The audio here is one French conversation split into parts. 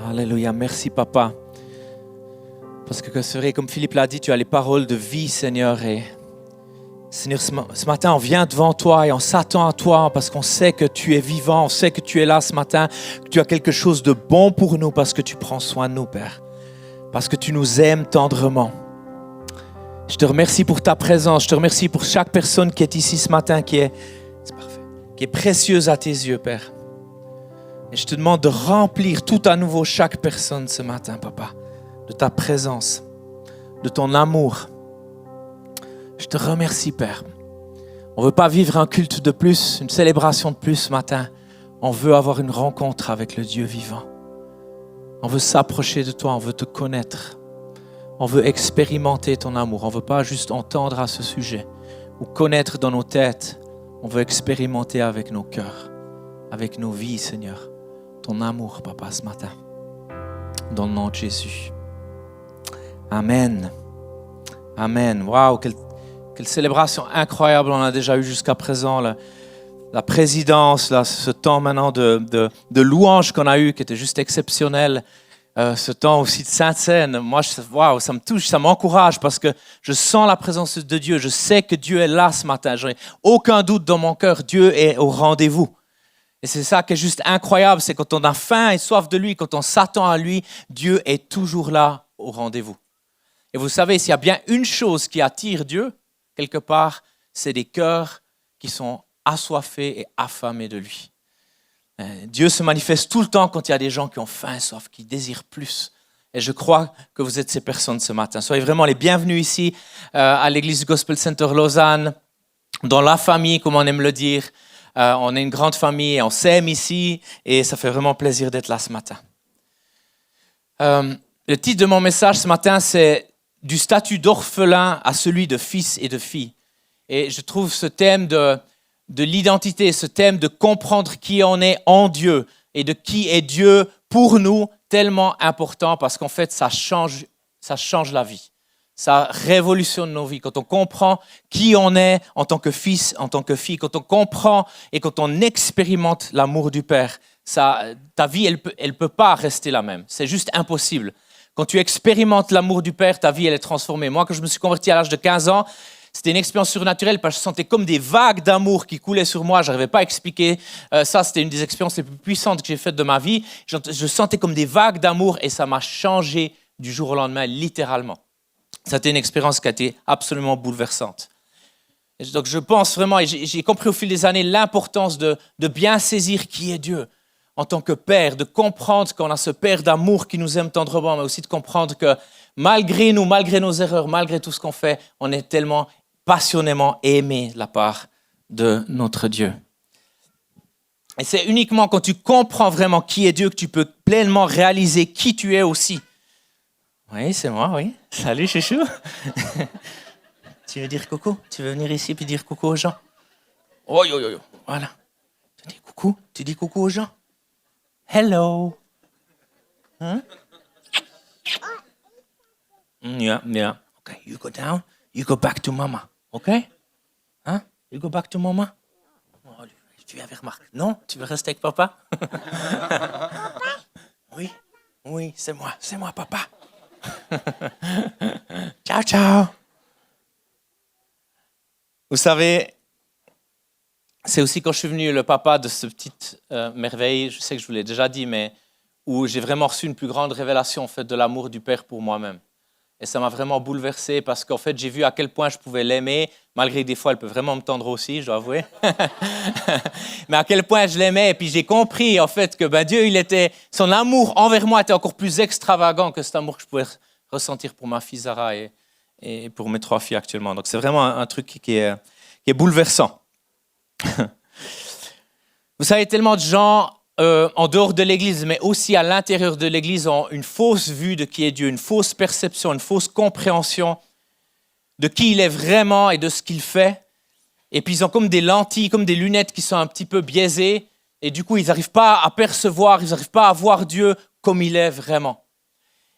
Alléluia, merci papa. Parce que c'est vrai, comme Philippe l'a dit, tu as les paroles de vie, Seigneur. Et Seigneur, ce matin, on vient devant toi et on s'attend à toi parce qu'on sait que tu es vivant, on sait que tu es là ce matin, que tu as quelque chose de bon pour nous parce que tu prends soin de nous, Père. Parce que tu nous aimes tendrement. Je te remercie pour ta présence, je te remercie pour chaque personne qui est ici ce matin, qui est précieuse à tes yeux, Père. Et je te demande de remplir tout à nouveau chaque personne ce matin, Papa, de ta présence, de ton amour. Je te remercie, Père. On ne veut pas vivre un culte de plus, une célébration de plus ce matin. On veut avoir une rencontre avec le Dieu vivant. On veut s'approcher de toi, on veut te connaître. On veut expérimenter ton amour. On ne veut pas juste entendre à ce sujet ou connaître dans nos têtes. On veut expérimenter avec nos cœurs, avec nos vies, Seigneur. Ton amour, Papa, ce matin. Dans le nom de Jésus. Amen. Amen. Waouh, quelle célébration incroyable on a déjà eu jusqu'à présent. La présidence, là, ce temps maintenant de louange qu'on a eu, qui était juste exceptionnel. Ce temps aussi de Sainte Seine. Moi, waouh, ça me touche, ça m'encourage parce que je sens la présence de Dieu. Je sais que Dieu est là ce matin. Je n'ai aucun doute dans mon cœur. Dieu est au rendez-vous. Et c'est ça qui est juste incroyable, c'est quand on a faim et soif de lui, quand on s'attend à lui, Dieu est toujours là au rendez-vous. Et vous savez, s'il y a bien une chose qui attire Dieu, quelque part, c'est des cœurs qui sont assoiffés et affamés de lui. Dieu se manifeste tout le temps quand il y a des gens qui ont faim et soif, qui désirent plus. Et je crois que vous êtes ces personnes ce matin. Soyez vraiment les bienvenus ici à l'église Gospel Center Lausanne, dans la famille, comme on aime le dire. On est une grande famille et on s'aime ici et ça fait vraiment plaisir d'être là ce matin. Le titre de mon message ce matin, c'est « Du statut d'orphelin à celui de fils et de fille ». Et je trouve ce thème de l'identité, ce thème de comprendre qui on est en Dieu et de qui est Dieu pour nous tellement important parce qu'en fait, ça change la vie. Ça révolutionne nos vies. Quand on comprend qui on est en tant que fils, en tant que fille, quand on comprend et quand on expérimente l'amour du Père, ta vie, elle peut pas rester la même. C'est juste impossible. Quand tu expérimentes l'amour du Père, ta vie, elle est transformée. Moi, quand je me suis converti à l'âge de 15 ans, c'était une expérience surnaturelle parce que je sentais comme des vagues d'amour qui coulaient sur moi. Je n'arrivais pas à expliquer. Ça, c'était une des expériences les plus puissantes que j'ai faites de ma vie. Je sentais comme des vagues d'amour et ça m'a changé du jour au lendemain, littéralement. C'était une expérience qui a été absolument bouleversante. Et donc je pense vraiment, et j'ai compris au fil des années l'importance de bien saisir qui est Dieu en tant que Père, de comprendre qu'on a ce Père d'amour qui nous aime tendrement, mais aussi de comprendre que malgré nous, malgré nos erreurs, malgré tout ce qu'on fait, on est tellement passionnément aimé de la part de notre Dieu. Et c'est uniquement quand tu comprends vraiment qui est Dieu que tu peux pleinement réaliser qui tu es aussi. Oui, c'est moi, oui. Salut, chouchou. Tu veux dire coucou? Tu veux venir ici et dire coucou aux gens? Oh, voilà. Tu dis coucou aux gens? Hello. Hein? Yeah. Okay, you go down. You go back to mama. Okay? Hein? You go back to mama. Oh, tu avais remarqué. Non? Tu veux rester avec papa? Oui, c'est moi, papa. Ciao. Vous savez, c'est aussi quand je suis venu le papa de cette petite merveille, je sais que je vous l'ai déjà dit, mais où j'ai vraiment reçu une plus grande révélation en fait, de l'amour du Père pour moi-même. Et ça m'a vraiment bouleversé parce qu'en fait, j'ai vu à quel point je pouvais l'aimer, malgré que des fois, elle peut vraiment me tendre aussi, je dois avouer. Mais à quel point je l'aimais. Et puis j'ai compris en fait que Dieu, son amour envers moi était encore plus extravagant que cet amour que je pouvais ressentir pour ma fille Zara et pour mes 3 filles actuellement. Donc c'est vraiment un truc qui est bouleversant. Vous savez, tellement de gens en dehors de l'Église, mais aussi à l'intérieur de l'Église, ont une fausse vue de qui est Dieu, une fausse perception, une fausse compréhension de qui il est vraiment et de ce qu'il fait. Et puis ils ont comme des lentilles, comme des lunettes qui sont un petit peu biaisées. Et du coup, ils n'arrivent pas à percevoir, ils n'arrivent pas à voir Dieu comme il est vraiment.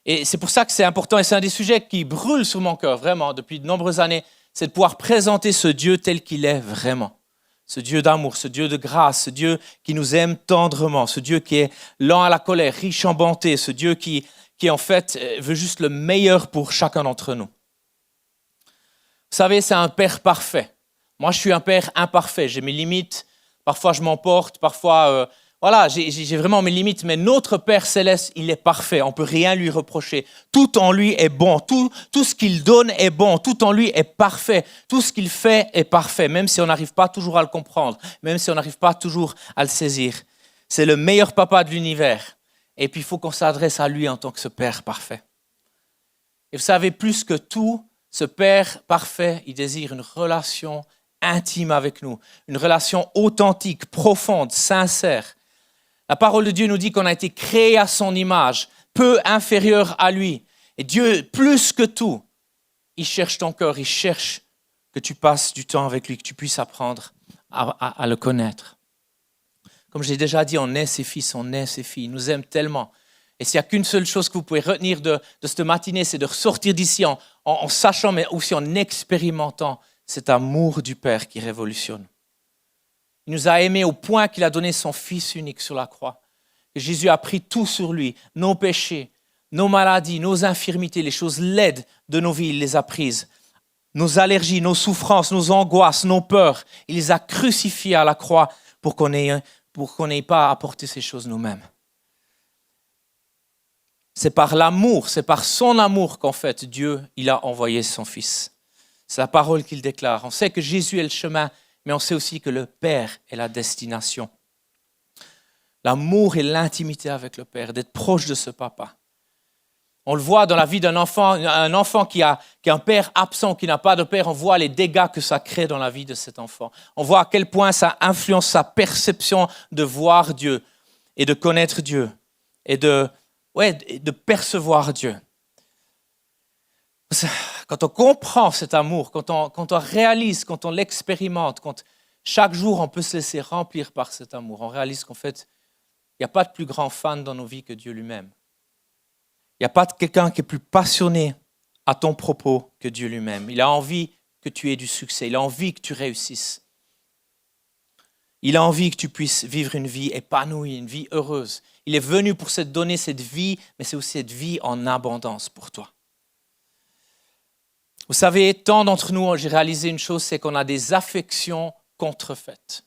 Et c'est pour ça que c'est important, et c'est un des sujets qui brûle sur mon cœur, vraiment, depuis de nombreuses années, c'est de pouvoir présenter ce Dieu tel qu'il est vraiment. ce Dieu d'amour, ce Dieu de grâce, ce Dieu qui nous aime tendrement, ce Dieu qui est lent à la colère, riche en bonté, ce Dieu qui en fait veut juste le meilleur pour chacun d'entre nous. Vous savez, c'est un Père parfait. Moi, je suis un Père imparfait. J'ai mes limites. Parfois, je m'emporte. Parfois, j'ai vraiment mes limites. Mais notre Père céleste, il est parfait. On ne peut rien lui reprocher. Tout en lui est bon. Tout ce qu'il donne est bon. Tout en lui est parfait. Tout ce qu'il fait est parfait, même si on n'arrive pas toujours à le comprendre, même si on n'arrive pas toujours à le saisir. C'est le meilleur papa de l'univers. Et puis, il faut qu'on s'adresse à lui en tant que ce Père parfait. Et vous savez, plus que tout, ce Père parfait, il désire une relation intime avec nous, une relation authentique, profonde, sincère. La parole de Dieu nous dit qu'on a été créé à son image, peu inférieur à lui. Et Dieu, plus que tout, il cherche ton cœur, il cherche que tu passes du temps avec lui, que tu puisses apprendre à le connaître. Comme je l'ai déjà dit, on est ses fils, on est ses filles. Il nous aime tellement. Et s'il n'y a qu'une seule chose que vous pouvez retenir de cette matinée, c'est de ressortir d'ici en sachant, mais aussi en expérimentant cet amour du Père qui révolutionne. Il nous a aimés au point qu'il a donné son Fils unique sur la croix. Et Jésus a pris tout sur lui, nos péchés, nos maladies, nos infirmités, les choses laides de nos vies, il les a prises. Nos allergies, nos souffrances, nos angoisses, nos peurs, il les a crucifiées à la croix pour qu'on n'ait pas à porter ces choses nous-mêmes. C'est par l'amour, c'est par son amour qu'en fait Dieu, il a envoyé son Fils. C'est la parole qu'il déclare. On sait que Jésus est le chemin, mais on sait aussi que le Père est la destination. L'amour et l'intimité avec le Père, d'être proche de ce papa. On le voit dans la vie d'un enfant, un enfant qui a un père absent, qui n'a pas de père, on voit les dégâts que ça crée dans la vie de cet enfant. On voit à quel point ça influence sa perception de voir Dieu et de connaître Dieu et de percevoir Dieu. Quand on comprend cet amour, quand on réalise, quand on l'expérimente, quand chaque jour on peut se laisser remplir par cet amour, on réalise qu'en fait, il n'y a pas de plus grand fan dans nos vies que Dieu lui-même. Il n'y a pas de quelqu'un qui est plus passionné à ton propos que Dieu lui-même. Il a envie que tu aies du succès, il a envie que tu réussisses. Il a envie que tu puisses vivre une vie épanouie, une vie heureuse. Il est venu pour te donner cette vie, mais c'est aussi cette vie en abondance pour toi. Vous savez, tant d'entre nous, j'ai réalisé une chose, c'est qu'on a des affections contrefaites.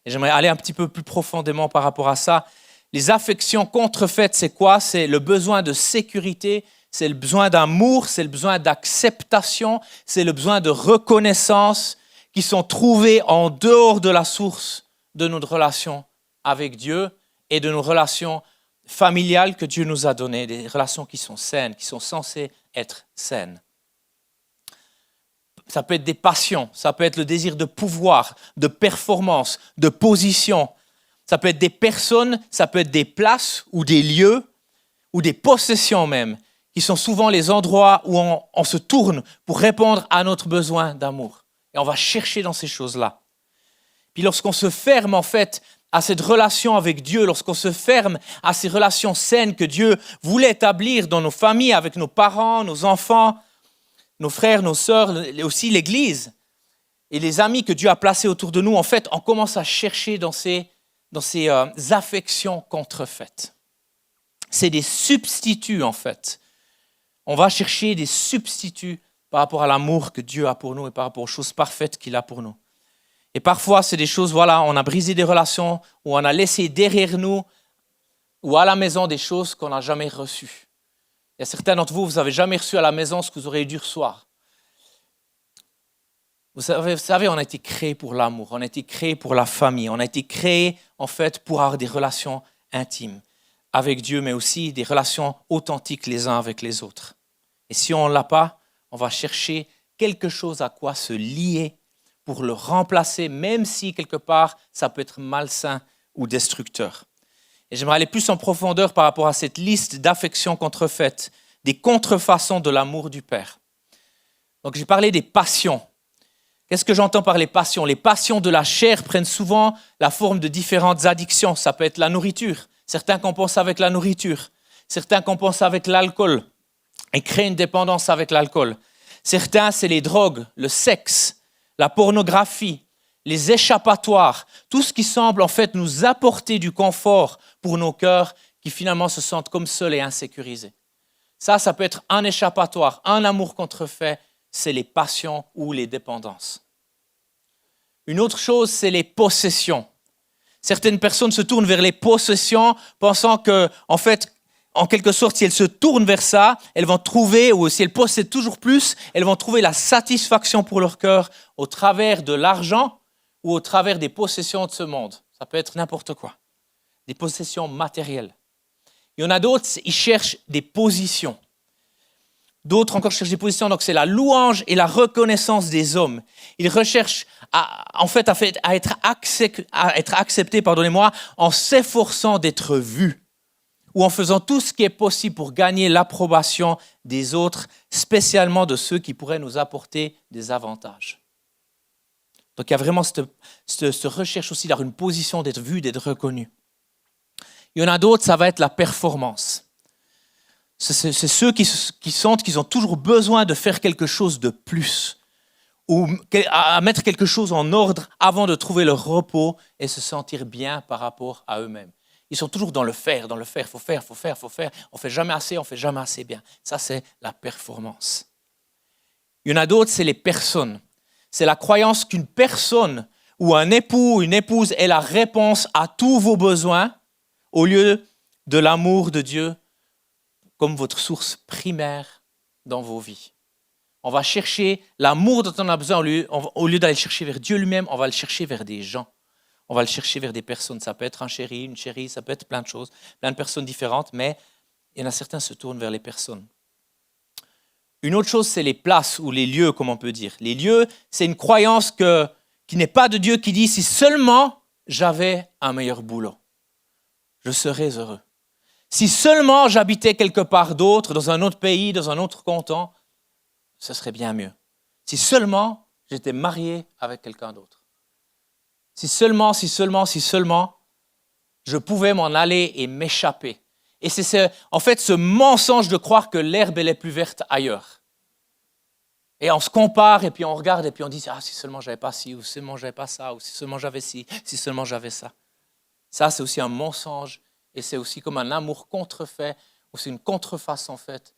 Et j'aimerais aller un petit peu plus profondément par rapport à ça. Les affections contrefaites, c'est quoi? C'est le besoin de sécurité, c'est le besoin d'amour, c'est le besoin d'acceptation, c'est le besoin de reconnaissance qui sont trouvés en dehors de la source de notre relation avec Dieu et de nos relations familiales que Dieu nous a données, des relations qui sont saines, qui sont censées être saines. Ça peut être des passions, ça peut être le désir de pouvoir, de performance, de position. Ça peut être des personnes, ça peut être des places ou des lieux ou des possessions même, qui sont souvent les endroits où on se tourne pour répondre à notre besoin d'amour. Et on va chercher dans ces choses-là. Puis lorsqu'on se ferme en fait à cette relation avec Dieu, lorsqu'on se ferme à ces relations saines que Dieu voulait établir dans nos familles, avec nos parents, nos enfants, nos frères, nos sœurs, et aussi l'Église, et les amis que Dieu a placés autour de nous, en fait, on commence à chercher dans ces affections contrefaites. C'est des substituts, en fait. On va chercher des substituts par rapport à l'amour que Dieu a pour nous et par rapport aux choses parfaites qu'il a pour nous. Et parfois, c'est des choses, on a brisé des relations ou on a laissé derrière nous ou à la maison des choses qu'on n'a jamais reçues. Il y a certains d'entre vous, vous n'avez jamais reçu à la maison ce que vous auriez dû recevoir. Vous savez, on a été créé pour l'amour, on a été créé pour la famille, on a été créé en fait pour avoir des relations intimes avec Dieu, mais aussi des relations authentiques les uns avec les autres. Et si on ne l'a pas, on va chercher quelque chose à quoi se lier pour le remplacer, même si quelque part ça peut être malsain ou destructeur. Et j'aimerais aller plus en profondeur par rapport à cette liste d'affections contrefaites, des contrefaçons de l'amour du Père. Donc j'ai parlé des passions. Qu'est-ce que j'entends par les passions? Les passions de la chair prennent souvent la forme de différentes addictions. Ça peut être la nourriture. Certains compensent avec la nourriture. Certains compensent avec l'alcool et créent une dépendance avec l'alcool. Certains, c'est les drogues, le sexe, la pornographie, les échappatoires, tout ce qui semble en fait nous apporter du confort pour nos cœurs qui finalement se sentent comme seuls et insécurisés. Ça peut être un échappatoire, un amour contrefait, c'est les passions ou les dépendances. Une autre chose, c'est les possessions. Certaines personnes se tournent vers les possessions, pensant que, en fait, en quelque sorte, si elles se tournent vers ça, elles vont trouver, ou si elles possèdent toujours plus, elles vont trouver la satisfaction pour leur cœur au travers de l'argent ou au travers des possessions de ce monde. Ça peut être n'importe quoi. Des possessions matérielles. Il y en a d'autres, ils cherchent des positions. D'autres encore cherchent des positions, donc c'est la louange et la reconnaissance des hommes. Ils recherchent à être acceptés, en s'efforçant d'être vus ou en faisant tout ce qui est possible pour gagner l'approbation des autres, spécialement de ceux qui pourraient nous apporter des avantages. Donc il y a vraiment cette recherche aussi d'avoir une position, d'être vu, d'être reconnu. Il y en a d'autres, ça va être la performance. C'est ceux qui sentent qu'ils ont toujours besoin de faire quelque chose de plus ou à mettre quelque chose en ordre avant de trouver leur repos et se sentir bien par rapport à eux-mêmes. Ils sont toujours dans le faire, il faut faire. On ne fait jamais assez bien. Ça, c'est la performance. Il y en a d'autres, c'est les personnes. C'est la croyance qu'une personne ou un époux ou une épouse est la réponse à tous vos besoins au lieu de l'amour de Dieu comme votre source primaire dans vos vies. On va chercher l'amour dont on a besoin, au lieu d'aller le chercher vers Dieu lui-même, on va le chercher vers des gens. On va le chercher vers des personnes. Ça peut être un chéri, une chérie, ça peut être plein de choses, plein de personnes différentes, mais il y en a certains qui se tournent vers les personnes. Une autre chose, c'est les places ou les lieux, comme on peut dire. Les lieux, c'est une croyance qui n'est pas de Dieu, qui dit « si seulement j'avais un meilleur boulot, je serais heureux. Si seulement j'habitais quelque part d'autre, dans un autre pays, dans un autre canton, ce serait bien mieux. Si seulement j'étais marié avec quelqu'un d'autre. Si seulement, je pouvais m'en aller et m'échapper. » Et c'est ce mensonge de croire que l'herbe elle est plus verte ailleurs. Et on se compare et puis on regarde et puis on dit « ah, si seulement j'avais pas ci, ou si seulement j'avais pas ça, ou si seulement j'avais ci, si seulement j'avais ça. » Ça, c'est aussi un mensonge. Et c'est aussi comme un amour contrefait, ou c'est une contreface en fait,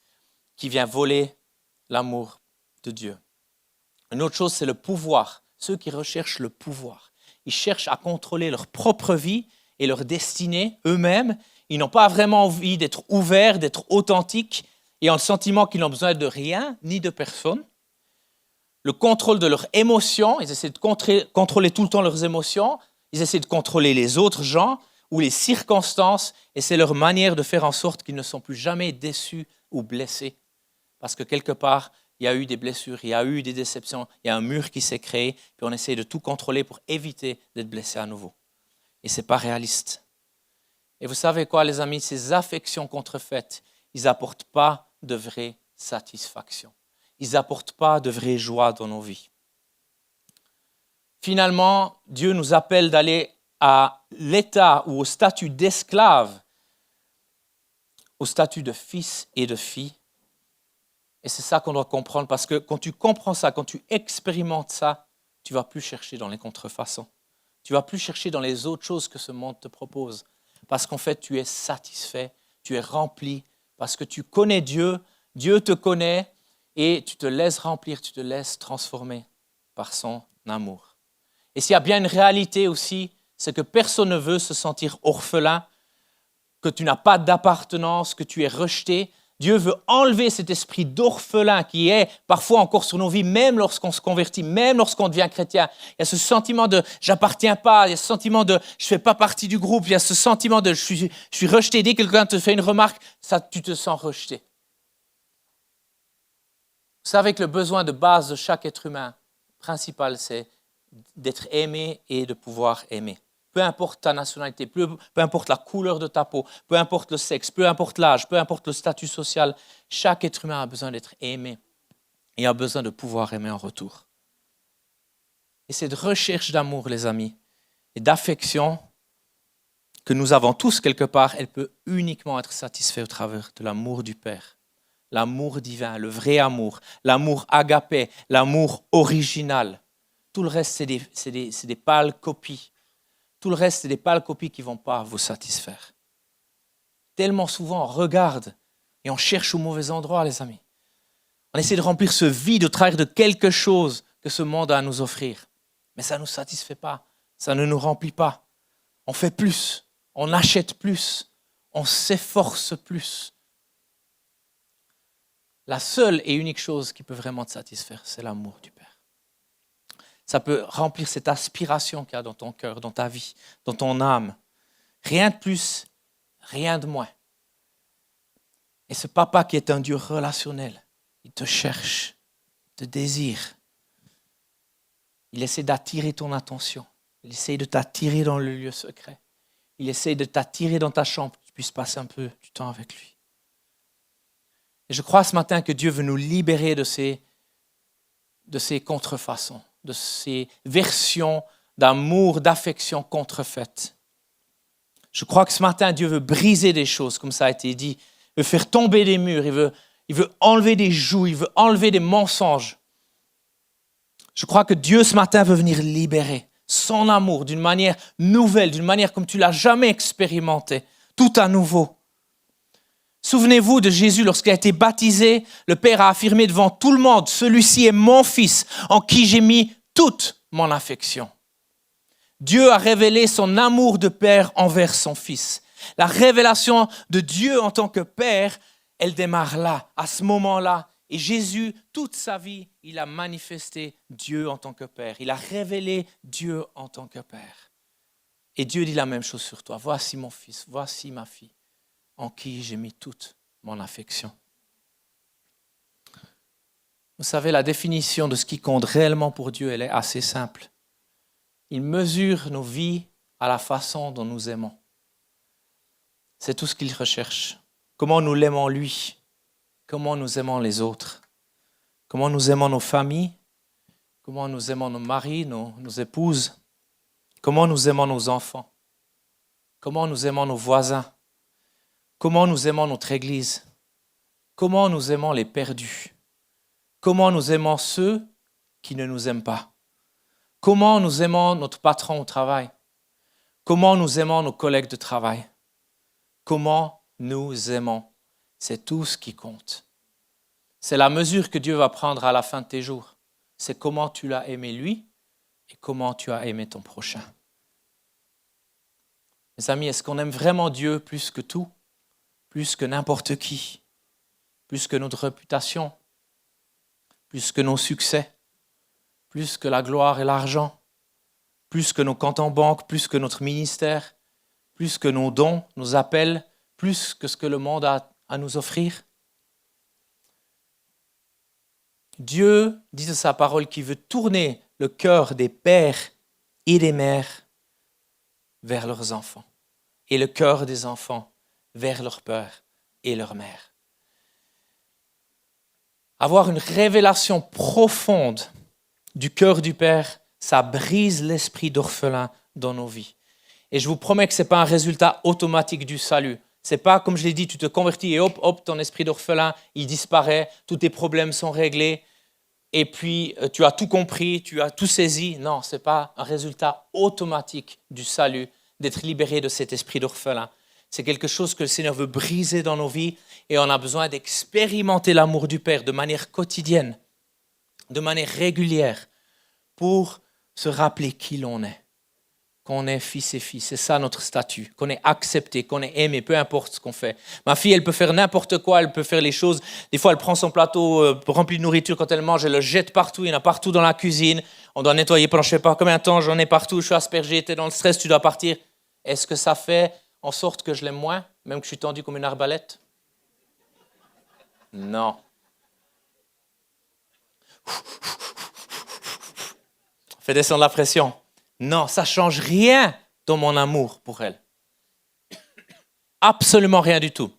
qui vient voler l'amour de Dieu. Une autre chose, c'est le pouvoir. Ceux qui recherchent le pouvoir. Ils cherchent à contrôler leur propre vie et leur destinée eux-mêmes. Ils n'ont pas vraiment envie d'être ouverts, d'être authentiques, et ont le sentiment qu'ils n'ont besoin de rien, ni de personne. Le contrôle de leurs émotions, ils essaient de contrôler tout le temps leurs émotions. Ils essaient de contrôler les autres gens, ou les circonstances, et c'est leur manière de faire en sorte qu'ils ne sont plus jamais déçus ou blessés. Parce que quelque part, il y a eu des blessures, il y a eu des déceptions, il y a un mur qui s'est créé, puis on essaie de tout contrôler pour éviter d'être blessé à nouveau. Et ce n'est pas réaliste. Et vous savez quoi, les amis, ces affections contrefaites, ils n'apportent pas de vraie satisfaction. Ils n'apportent pas de vraie joie dans nos vies. Finalement, Dieu nous appelle d'aller à l'état ou au statut d'esclave, au statut de fils et de fille. Et c'est ça qu'on doit comprendre, parce que quand tu comprends ça, quand tu expérimentes ça, tu ne vas plus chercher dans les contrefaçons. Tu ne vas plus chercher dans les autres choses que ce monde te propose. Parce qu'en fait, tu es satisfait, tu es rempli, parce que tu connais Dieu, Dieu te connaît, et tu te laisses remplir, tu te laisses transformer par son amour. Et s'il y a bien une réalité aussi, c'est que personne ne veut se sentir orphelin, que tu n'as pas d'appartenance, que tu es rejeté. Dieu veut enlever cet esprit d'orphelin qui est parfois encore sur nos vies, même lorsqu'on se convertit, même lorsqu'on devient chrétien. Il y a ce sentiment de « j'appartiens pas », il y a ce sentiment de « je fais pas partie du groupe », il y a ce sentiment de « je suis rejeté ». Dès que quelqu'un te fait une remarque, ça, tu te sens rejeté. Vous savez que le besoin de base de chaque être humain principal, c'est d'être aimé et de pouvoir aimer. Peu importe ta nationalité, peu importe la couleur de ta peau, peu importe le sexe, peu importe l'âge, peu importe le statut social, chaque être humain a besoin d'être aimé et a besoin de pouvoir aimer en retour. Et cette recherche d'amour, les amis, et d'affection que nous avons tous quelque part, elle peut uniquement être satisfaite au travers de l'amour du Père. L'amour divin, le vrai amour, l'amour agapé, l'amour original. Tout le reste, c'est des pâles copies. Tout le reste, c'est des pâles copies qui ne vont pas vous satisfaire. Tellement souvent, on regarde et on cherche au mauvais endroit, les amis. On essaie de remplir ce vide au travers de quelque chose que ce monde a à nous offrir. Mais ça ne nous satisfait pas. Ça ne nous remplit pas. On fait plus. On achète plus. On s'efforce plus. La seule et unique chose qui peut vraiment te satisfaire, c'est l'amour du Père. Ça peut remplir cette aspiration qu'il y a dans ton cœur, dans ta vie, dans ton âme. Rien de plus, rien de moins. Et ce papa qui est un Dieu relationnel, il te cherche, te désire. Il essaie d'attirer ton attention. Il essaie de t'attirer dans le lieu secret. Il essaie de t'attirer dans ta chambre pour que tu puisses passer un peu du temps avec lui. Et je crois ce matin que Dieu veut nous libérer de ces contrefaçons, de ces versions d'amour, d'affection contrefaites. Je crois que ce matin, Dieu veut briser des choses, comme ça a été dit. Il veut faire tomber des murs, il veut enlever des joues, il veut enlever des mensonges. Je crois que Dieu ce matin veut venir libérer son amour d'une manière nouvelle, d'une manière comme tu ne l'as jamais expérimenté, tout à nouveau. Souvenez-vous de Jésus lorsqu'il a été baptisé, le Père a affirmé devant tout le monde, celui-ci est mon Fils en qui j'ai mis toute mon affection. Dieu a révélé son amour de Père envers son Fils. La révélation de Dieu en tant que Père, elle démarre là, à ce moment-là. Et Jésus, toute sa vie, il a manifesté Dieu en tant que Père. Il a révélé Dieu en tant que Père. Et Dieu dit la même chose sur toi. Voici mon fils, voici ma fille, en qui j'ai mis toute mon affection. Vous savez, la définition de ce qui compte réellement pour Dieu, elle est assez simple. Il mesure nos vies à la façon dont nous aimons. C'est tout ce qu'il recherche. Comment nous l'aimons lui? Comment nous aimons les autres? Comment nous aimons nos familles? Comment nous aimons nos maris, nos épouses? Comment nous aimons nos enfants? Comment nous aimons nos voisins? Comment nous aimons notre Église? Comment nous aimons les perdus? Comment nous aimons ceux qui ne nous aiment pas? Comment nous aimons notre patron au travail? Comment nous aimons nos collègues de travail? Comment nous aimons? C'est tout ce qui compte. C'est la mesure que Dieu va prendre à la fin de tes jours. C'est comment tu l'as aimé lui et comment tu as aimé ton prochain. Mes amis, est-ce qu'on aime vraiment Dieu plus que tout? Plus que n'importe qui? Plus que notre réputation? Plus que nos succès? Plus que la gloire et l'argent? Plus que nos comptes en banque? Plus que notre ministère? Plus que nos dons, nos appels? Plus que ce que le monde a à nous offrir? Dieu dit de sa parole qu'il veut tourner le cœur des pères et des mères vers leurs enfants et le cœur des enfants vers leur père et leur mère. Avoir une révélation profonde du cœur du Père, ça brise l'esprit d'orphelin dans nos vies. Et je vous promets que ce n'est pas un résultat automatique du salut. Ce n'est pas, comme je l'ai dit, tu te convertis et hop, ton esprit d'orphelin, il disparaît, tous tes problèmes sont réglés, et puis tu as tout compris, tu as tout saisi. Non, ce n'est pas un résultat automatique du salut, d'être libéré de cet esprit d'orphelin. C'est quelque chose que le Seigneur veut briser dans nos vies, et on a besoin d'expérimenter l'amour du Père de manière quotidienne, de manière régulière, pour se rappeler qui l'on est. Qu'on est fils et fille, c'est ça notre statut, qu'on est accepté, qu'on est aimé, peu importe ce qu'on fait. Ma fille, elle peut faire n'importe quoi, elle peut faire les choses. Des fois, elle prend son plateau rempli de nourriture quand elle mange, elle le jette partout, il y en a partout dans la cuisine. On doit nettoyer pendant je ne sais pas combien de temps, j'en ai partout, je suis aspergé, tu es dans le stress, tu dois partir. Est-ce que ça fait en sorte que je l'aime moins, même que je suis tendu comme une arbalète? Non. Fais descendre la pression. Non, ça ne change rien dans mon amour pour elle. Absolument rien du tout.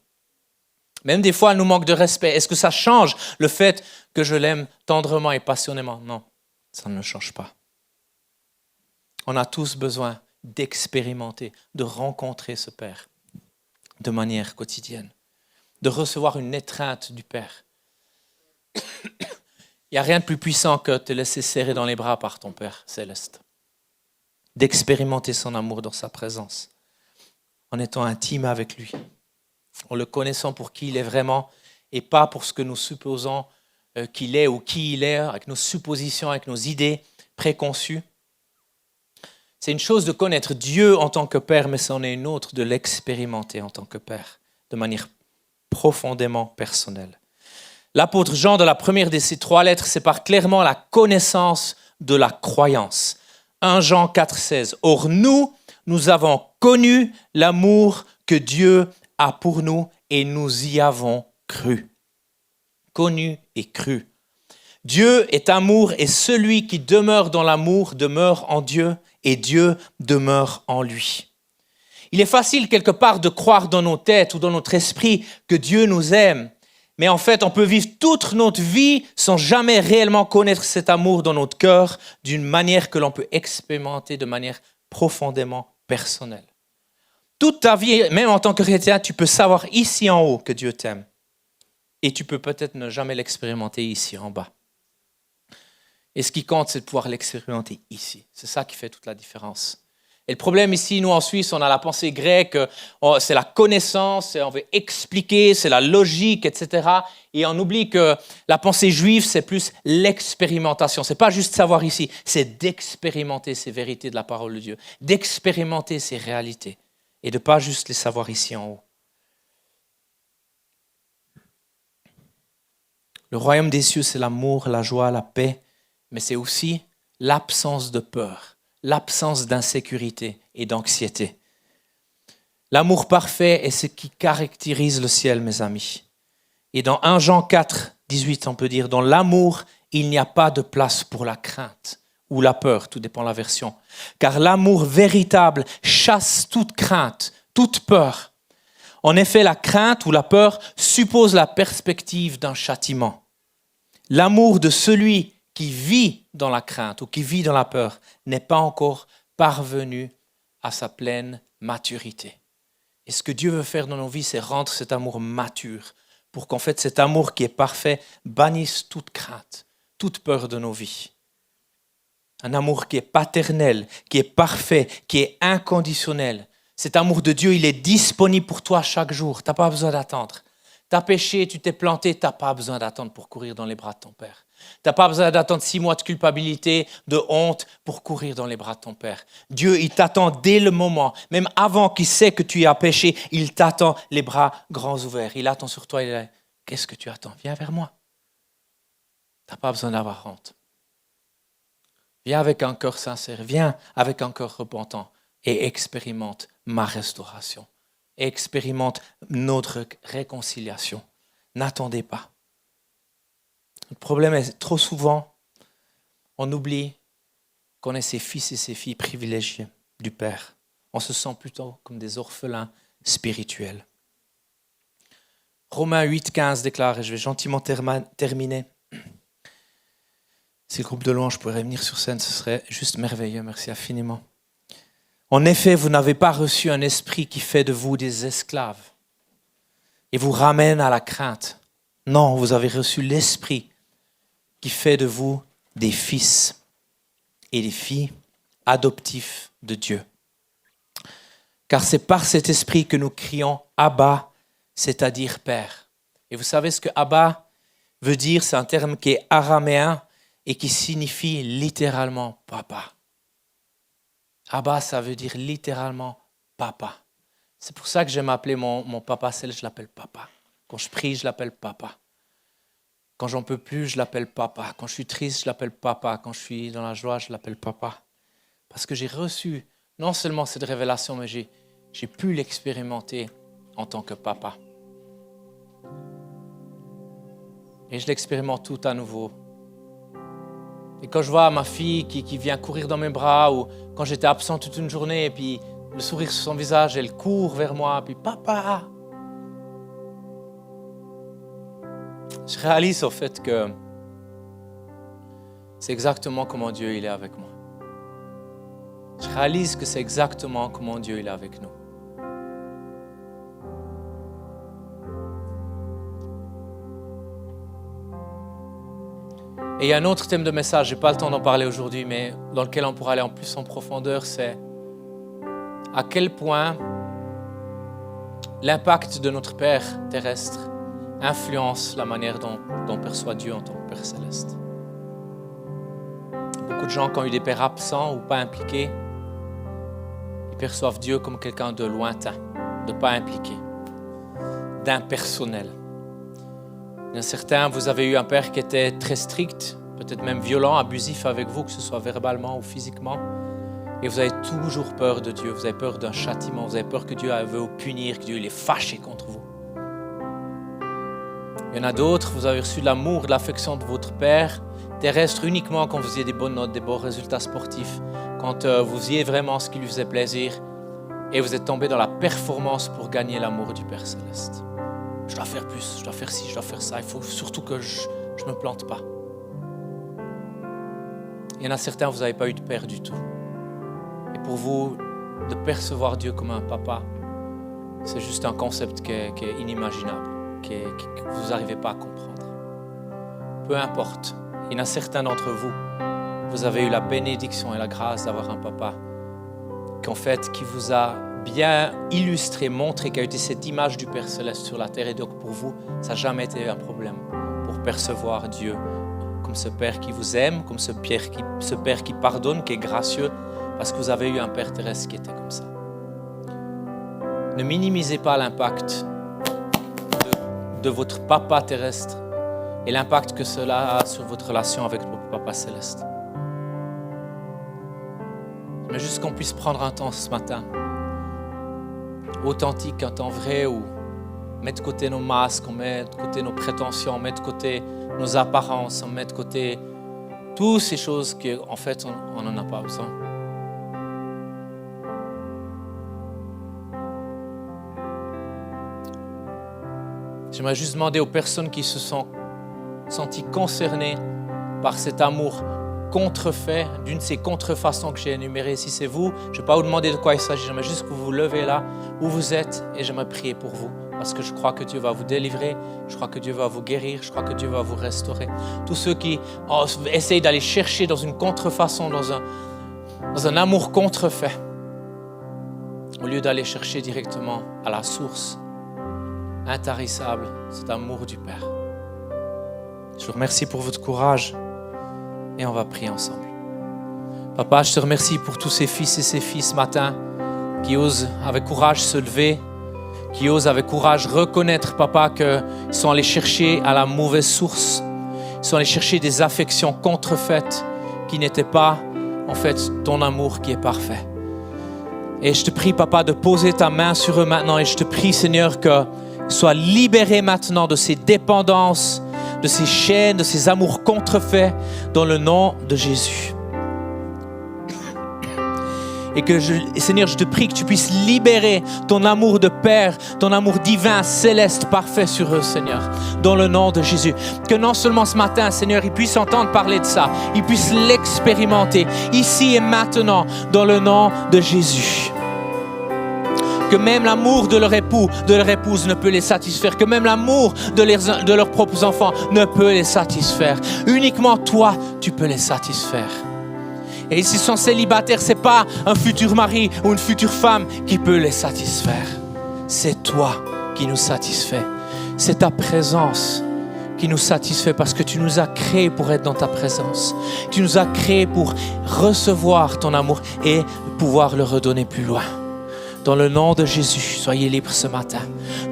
Même des fois, elle nous manque de respect. Est-ce que ça change le fait que je l'aime tendrement et passionnément? Non, ça ne le change pas. On a tous besoin d'expérimenter, de rencontrer ce Père de manière quotidienne, de recevoir une étreinte du Père. Il n'y a rien de plus puissant que de te laisser serrer dans les bras par ton Père céleste. D'expérimenter son amour dans sa présence, en étant intime avec lui, en le connaissant pour qui il est vraiment et pas pour ce que nous supposons qu'il est ou qui il est, avec nos suppositions, avec nos idées préconçues. C'est une chose de connaître Dieu en tant que Père, mais c'en est une autre de l'expérimenter en tant que Père, de manière profondément personnelle. L'apôtre Jean, dans la première de ces 3 lettres, sépare clairement la connaissance de la croyance. 1 Jean 4,16. Or nous avons connu l'amour que Dieu a pour nous et nous y avons cru. Connu et cru. Dieu est amour et celui qui demeure dans l'amour demeure en Dieu et Dieu demeure en lui. Il est facile quelque part de croire dans nos têtes ou dans notre esprit que Dieu nous aime. Mais en fait, on peut vivre toute notre vie sans jamais réellement connaître cet amour dans notre cœur d'une manière que l'on peut expérimenter de manière profondément personnelle. Toute ta vie, même en tant que chrétien, tu peux savoir ici en haut que Dieu t'aime. Et tu peux peut-être ne jamais l'expérimenter ici en bas. Et ce qui compte, c'est de pouvoir l'expérimenter ici. C'est ça qui fait toute la différence. Et le problème ici, nous en Suisse, on a la pensée grecque, c'est la connaissance, on veut expliquer, c'est la logique, etc. Et on oublie que la pensée juive, c'est plus l'expérimentation. Ce n'est pas juste savoir ici, c'est d'expérimenter ces vérités de la parole de Dieu, d'expérimenter ces réalités et de ne pas juste les savoir ici en haut. Le royaume des cieux, c'est l'amour, la joie, la paix, mais c'est aussi l'absence de peur, l'absence d'insécurité et d'anxiété. L'amour parfait est ce qui caractérise le ciel, mes amis. Et dans 1 Jean 4, 18, on peut dire, dans l'amour, il n'y a pas de place pour la crainte ou la peur, tout dépend de la version. Car l'amour véritable chasse toute crainte, toute peur. En effet, la crainte ou la peur suppose la perspective d'un châtiment. L'amour de celui qui vit dans la crainte ou qui vit dans la peur n'est pas encore parvenu à sa pleine maturité. Et ce que Dieu veut faire dans nos vies, c'est rendre cet amour mature pour qu'en fait cet amour qui est parfait bannisse toute crainte, toute peur de nos vies. Un amour qui est paternel, qui est parfait, qui est inconditionnel. Cet amour de Dieu, il est disponible pour toi chaque jour. Tu n'as pas besoin d'attendre. Tu as péché, tu t'es planté, tu n'as pas besoin d'attendre pour courir dans les bras de ton Père. Tu n'as pas besoin d'attendre 6 mois de culpabilité, de honte pour courir dans les bras de ton Père. Dieu, il t'attend dès le moment, même avant qu'il sait que tu as péché, il t'attend les bras grands ouverts. Il attend sur toi, il dit, qu'est-ce que tu attends? Viens vers moi. Tu n'as pas besoin d'avoir honte. Viens avec un cœur sincère, viens avec un cœur repentant et expérimente ma restauration. Expérimente notre réconciliation. N'attendez pas. Le problème est trop souvent, on oublie qu'on est ses fils et ses filles privilégiés du Père. On se sent plutôt comme des orphelins spirituels. Romains 8,15 déclare, et je vais gentiment terminer. Si le groupe de louanges pourrait venir sur scène, ce serait juste merveilleux. Merci infiniment. En effet, vous n'avez pas reçu un esprit qui fait de vous des esclaves et vous ramène à la crainte. Non, vous avez reçu l'esprit qui fait de vous des fils et des filles adoptifs de Dieu. Car c'est par cet esprit que nous crions Abba, c'est-à-dire Père. Et vous savez ce que Abba veut dire? C'est un terme qui est araméen et qui signifie littéralement papa. Abba, ça veut dire littéralement papa. C'est pour ça que j'aime appeler mon papa céleste, je l'appelle papa. Quand je prie, je l'appelle papa. Quand j'en peux plus, je l'appelle papa. Quand je suis triste, je l'appelle papa. Quand je suis dans la joie, je l'appelle papa. Parce que j'ai reçu non seulement cette révélation, mais j'ai pu l'expérimenter en tant que papa. Et je l'expérimente tout à nouveau. Et quand je vois ma fille qui vient courir dans mes bras, ou quand j'étais absent toute une journée, et puis le sourire sur son visage, elle court vers moi, puis papa. Je réalise au fait que c'est exactement comment Dieu il est avec moi. Je réalise que c'est exactement comment Dieu il est avec nous. Et il y a un autre thème de message, je n'ai pas le temps d'en parler aujourd'hui, mais dans lequel on pourra aller en plus en profondeur, c'est à quel point l'impact de notre Père terrestre influence la manière dont on perçoit Dieu en tant que Père céleste. Beaucoup de gens qui ont eu des pères absents ou pas impliqués, ils perçoivent Dieu comme quelqu'un de lointain, de pas impliqué, d'impersonnel. Il y en a certains, vous avez eu un père qui était très strict, peut-être même violent, abusif avec vous, que ce soit verbalement ou physiquement. Et vous avez toujours peur de Dieu, vous avez peur d'un châtiment, vous avez peur que Dieu veut vous punir, que Dieu il est fâché contre vous. Il y en a d'autres, vous avez reçu de l'amour, de l'affection de votre Père terrestre uniquement quand vous faisiez des bonnes notes, des bons résultats sportifs, quand vous faisiez vraiment ce qui lui faisait plaisir et vous êtes tombé dans la performance pour gagner l'amour du Père céleste. Je dois faire plus, je dois faire ci, je dois faire ça, il faut surtout que je ne me plante pas. Il y en a certains, vous n'avez pas eu de père du tout. Et pour vous, de percevoir Dieu comme un papa, c'est juste un concept qui est inimaginable, que vous n'arrivez pas à comprendre. Peu importe, il y en a certains d'entre vous, vous avez eu la bénédiction et la grâce d'avoir un papa qui vous a bien illustré, montré qu'il y a été cette image du Père Céleste sur la terre. Et donc pour vous, ça n'a jamais été un problème pour percevoir Dieu comme ce Père qui vous aime, comme ce Père qui pardonne, qui est gracieux, parce que vous avez eu un Père terrestre qui était comme ça. Ne minimisez pas l'impact de votre papa terrestre et l'impact que cela a sur votre relation avec votre papa céleste. Mais juste qu'on puisse prendre un temps ce matin, authentique, un temps vrai, où on met de côté nos masques, on met de côté nos prétentions, on met de côté nos apparences, on met de côté toutes ces choses qu'en fait on n'en a pas besoin. J'aimerais juste demander aux personnes qui se sont senties concernées par cet amour contrefait, d'une de ces contrefaçons que j'ai énumérées. Si c'est vous, je ne vais pas vous demander de quoi il s'agit, j'aimerais juste que vous vous levez là où vous êtes et j'aimerais prier pour vous. Parce que je crois que Dieu va vous délivrer, je crois que Dieu va vous guérir, je crois que Dieu va vous restaurer. Tous ceux qui essayent d'aller chercher dans une contrefaçon, dans un amour contrefait, au lieu d'aller chercher directement à la source intarissable, cet amour du Père. Je vous remercie pour votre courage et on va prier ensemble. Papa, je te remercie pour tous ces fils et ces filles ce matin qui osent avec courage se lever, qui osent avec courage reconnaître, Papa, qu'ils sont allés chercher à la mauvaise source. Ils sont allés chercher des affections contrefaites qui n'étaient pas, en fait, ton amour qui est parfait. Et je te prie, Papa, de poser ta main sur eux maintenant. Et je te prie, Seigneur, qu'ils soient libérés maintenant de ces dépendances, de ces chaînes, de ces amours contrefaits, dans le nom de Jésus. Et que Seigneur, je te prie que tu puisses libérer ton amour de Père, ton amour divin, céleste, parfait sur eux, Seigneur, dans le nom de Jésus. Que non seulement ce matin, Seigneur, ils puissent entendre parler de ça, ils puissent l'expérimenter, ici et maintenant, dans le nom de Jésus. Que même l'amour de leur époux, de leur épouse ne peut les satisfaire. Que même l'amour de leurs propres enfants ne peut les satisfaire. Uniquement toi, tu peux les satisfaire. Et s'ils sont célibataires, ce n'est pas un futur mari ou une future femme qui peut les satisfaire. C'est toi qui nous satisfais. C'est ta présence qui nous satisfait parce que tu nous as créés pour être dans ta présence. Tu nous as créés pour recevoir ton amour et pouvoir le redonner plus loin. Dans le nom de Jésus, soyez libres ce matin.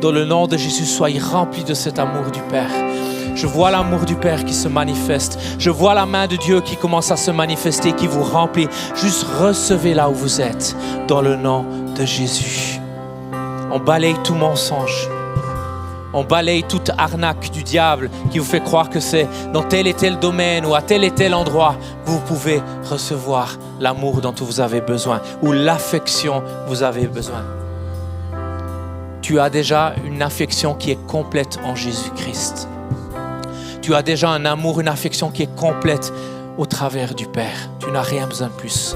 Dans le nom de Jésus, soyez remplis de cet amour du Père. Je vois l'amour du Père qui se manifeste. Je vois la main de Dieu qui commence à se manifester, qui vous remplit. Juste recevez là où vous êtes, dans le nom de Jésus. On balaye tout mensonge. On balaye toute arnaque du diable qui vous fait croire que c'est dans tel et tel domaine ou à tel et tel endroit que vous pouvez recevoir l'amour dont vous avez besoin ou l'affection que vous avez besoin. Tu as déjà une affection qui est complète en Jésus-Christ. Tu as déjà un amour, une affection qui est complète au travers du Père. Tu n'as rien besoin de plus.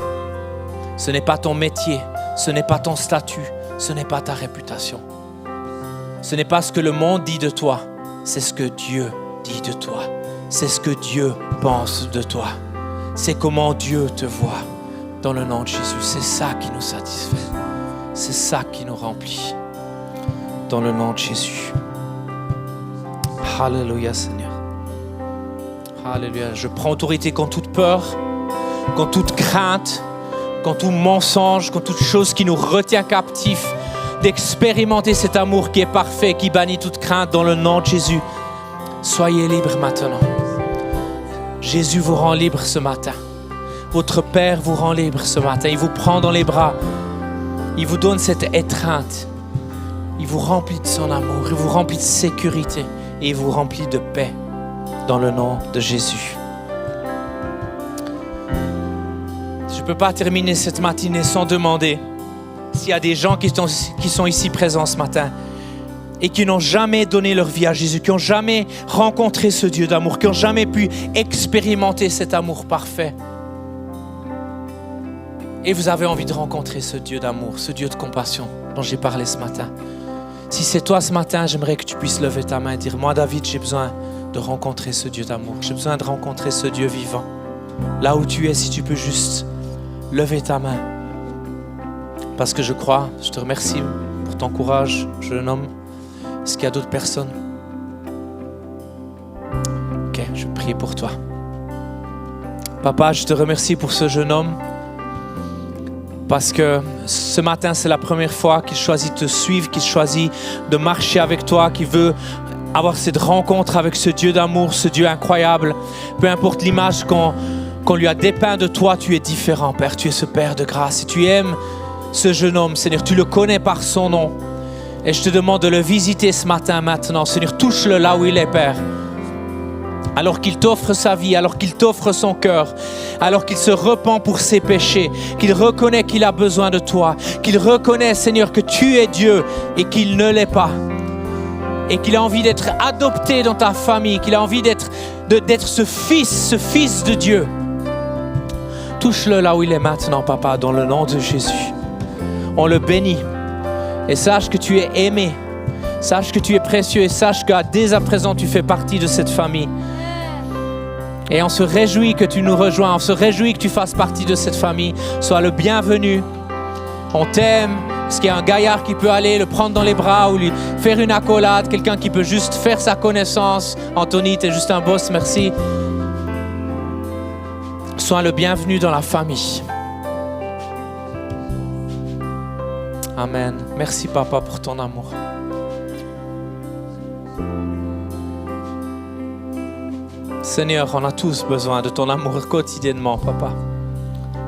Ce n'est pas ton métier, ce n'est pas ton statut, ce n'est pas ta réputation. Ce n'est pas ce que le monde dit de toi, c'est ce que Dieu dit de toi. c'est ce que Dieu pense de toi. C'est comment Dieu te voit dans le nom de Jésus. C'est ça qui nous satisfait. C'est ça qui nous remplit dans le nom de Jésus. Alléluia Seigneur. Alléluia. Je prends autorité contre toute peur, contre toute crainte, contre tout mensonge, contre toute chose qui nous retient captifs d'expérimenter cet amour qui est parfait, qui bannit toute crainte dans le nom de Jésus. Soyez libres maintenant. Jésus vous rend libre ce matin. Votre Père vous rend libre ce matin. Il vous prend dans les bras. Il vous donne cette étreinte. Il vous remplit de son amour. Il vous remplit de sécurité. Et il vous remplit de paix dans le nom de Jésus. Je ne peux pas terminer cette matinée sans demander s'il y a des gens qui sont ici présents ce matin et qui n'ont jamais donné leur vie à Jésus, qui n'ont jamais rencontré ce Dieu d'amour, qui n'ont jamais pu expérimenter cet amour parfait. Et vous avez envie de rencontrer ce Dieu d'amour, ce Dieu de compassion dont j'ai parlé ce matin. Si c'est toi ce matin, j'aimerais que tu puisses lever ta main et dire « Moi, David, j'ai besoin de rencontrer ce Dieu d'amour. J'ai besoin de rencontrer ce Dieu vivant. » Là où tu es, si tu peux juste lever ta main. Parce que je crois, je te remercie pour ton courage, jeune homme. Est-ce qu'il y a d'autres personnes? Ok, je vais prier pour toi. Papa, je te remercie pour ce jeune homme. Parce que ce matin, c'est la première fois qu'il choisit de te suivre, qu'il choisit de marcher avec toi, qu'il veut avoir cette rencontre avec ce Dieu d'amour, ce Dieu incroyable. Peu importe l'image qu'on lui a dépeint de toi, tu es différent, Père. Tu es ce Père de grâce. Et tu aimes ce jeune homme, Seigneur. Tu le connais par son nom. Et je te demande de le visiter ce matin maintenant. Seigneur, touche-le là où il est, Père. Alors qu'il t'offre sa vie, alors qu'il t'offre son cœur, alors qu'il se repent pour ses péchés, qu'il reconnaît qu'il a besoin de toi, qu'il reconnaît, Seigneur, que tu es Dieu et qu'il ne l'est pas. Et qu'il a envie d'être adopté dans ta famille, qu'il a envie d'être ce fils de Dieu. Touche-le là où il est maintenant, Papa, dans le nom de Jésus. On le bénit. Et sache que tu es aimé. Sache que tu es précieux et sache que dès à présent, tu fais partie de cette famille. Et on se réjouit que tu nous rejoins. On se réjouit que tu fasses partie de cette famille. Sois le bienvenu. On t'aime. Est-ce qu'il y a un gaillard qui peut aller le prendre dans les bras ou lui faire une accolade? Quelqu'un qui peut juste faire sa connaissance? Anthony, tu es juste un boss, merci. Sois le bienvenu dans la famille. Amen. Merci, Papa, pour ton amour. Seigneur, on a tous besoin de ton amour quotidiennement, Papa.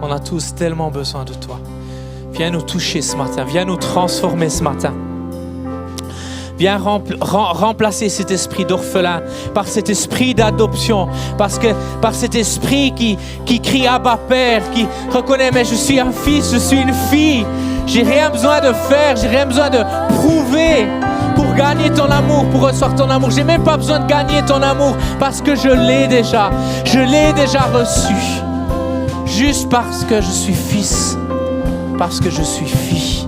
On a tous tellement besoin de toi. Viens nous toucher ce matin. Viens nous transformer ce matin. Viens remplacer cet esprit d'orphelin par cet esprit d'adoption. Par cet esprit qui crie Abba Père, qui reconnaît, mais je suis un fils, je suis une fille. J'ai rien besoin de faire, j'ai rien besoin de prouver pour gagner ton amour, pour recevoir ton amour. J'ai même pas besoin de gagner ton amour parce que je l'ai déjà. Je l'ai déjà reçu. Juste parce que je suis fils, parce que je suis fille.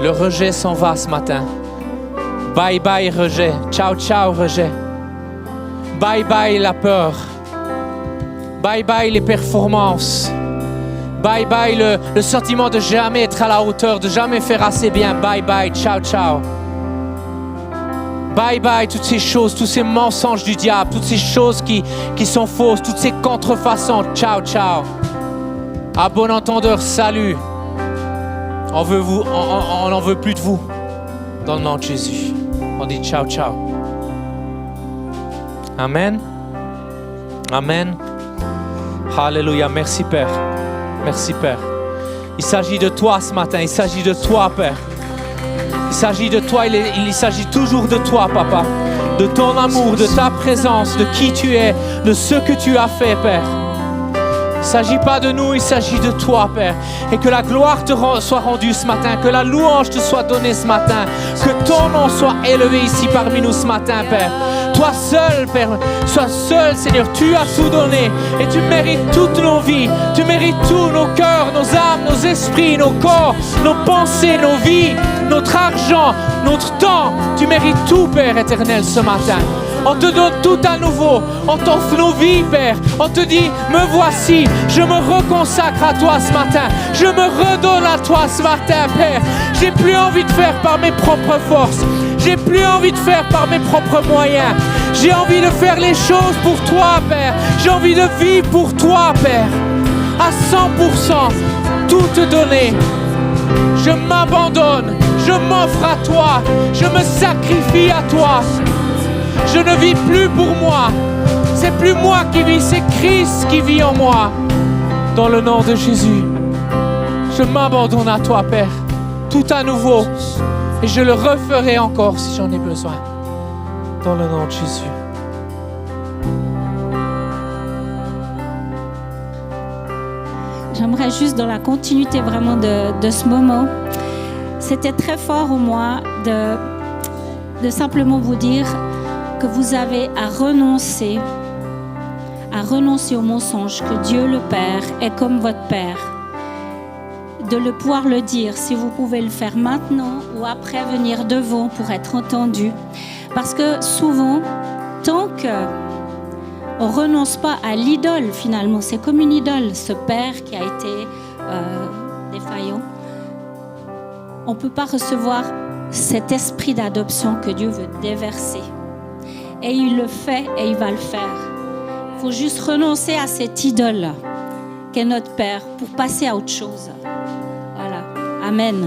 Le rejet s'en va ce matin. Bye bye rejet. Ciao ciao rejet. Bye bye la peur. Bye bye les performances. Bye bye le sentiment de jamais être à la hauteur, de jamais faire assez bien. Bye bye, ciao ciao. Bye bye toutes ces choses, tous ces mensonges du diable, toutes ces choses qui sont fausses, toutes ces contrefaçons. Ciao ciao. À bon entendeur, salut. On n'en veut plus de vous. Dans le nom de Jésus. On dit ciao ciao. Amen. Amen. Alléluia. Merci Père. Merci Père. Il s'agit de toi ce matin. Il s'agit de toi Père. Il s'agit de toi. Il s'agit toujours de toi Papa. De ton amour, de ta présence, de qui tu es, de ce que tu as fait Père. Il ne s'agit pas de nous, il s'agit de toi, Père. Et que la gloire te soit rendue ce matin, que la louange te soit donnée ce matin, que ton nom soit élevé ici parmi nous ce matin, Père. Toi seul, Père, sois seul, Seigneur. Tu as tout donné et tu mérites toutes nos vies. Tu mérites tout, nos cœurs, nos âmes, nos esprits, nos corps, nos pensées, nos vies, notre argent, notre temps. Tu mérites tout, Père éternel, ce matin. On te donne tout à nouveau. On t'offre nos vies, Père. On te dit, me voici. Je me reconsacre à toi ce matin. Je me redonne à toi ce matin, Père. J'ai plus envie de faire par mes propres forces. J'ai plus envie de faire par mes propres moyens. J'ai envie de faire les choses pour toi, Père. J'ai envie de vivre pour toi, Père. À 100%, tout te donner. Je m'abandonne. Je m'offre à toi. Je me sacrifie à toi. Je ne vis plus pour moi. C'est plus moi qui vis, c'est Christ qui vit en moi. Dans le nom de Jésus, je m'abandonne à toi, Père, tout à nouveau. Et je le referai encore si j'en ai besoin. Dans le nom de Jésus. J'aimerais juste dans la continuité vraiment de ce moment, c'était très fort au moi de simplement vous dire que vous avez à renoncer au mensonge que Dieu le Père est comme votre Père. De le pouvoir le dire, si vous pouvez le faire maintenant ou après venir devant pour être entendu. Parce que souvent, tant qu'on ne renonce pas à l'idole finalement, c'est comme une idole, ce Père qui a été défaillant, on ne peut pas recevoir cet esprit d'adoption que Dieu veut déverser. Et il le fait et il va le faire. Il faut juste renoncer à cette idole qu'est notre Père pour passer à autre chose. Voilà. Amen.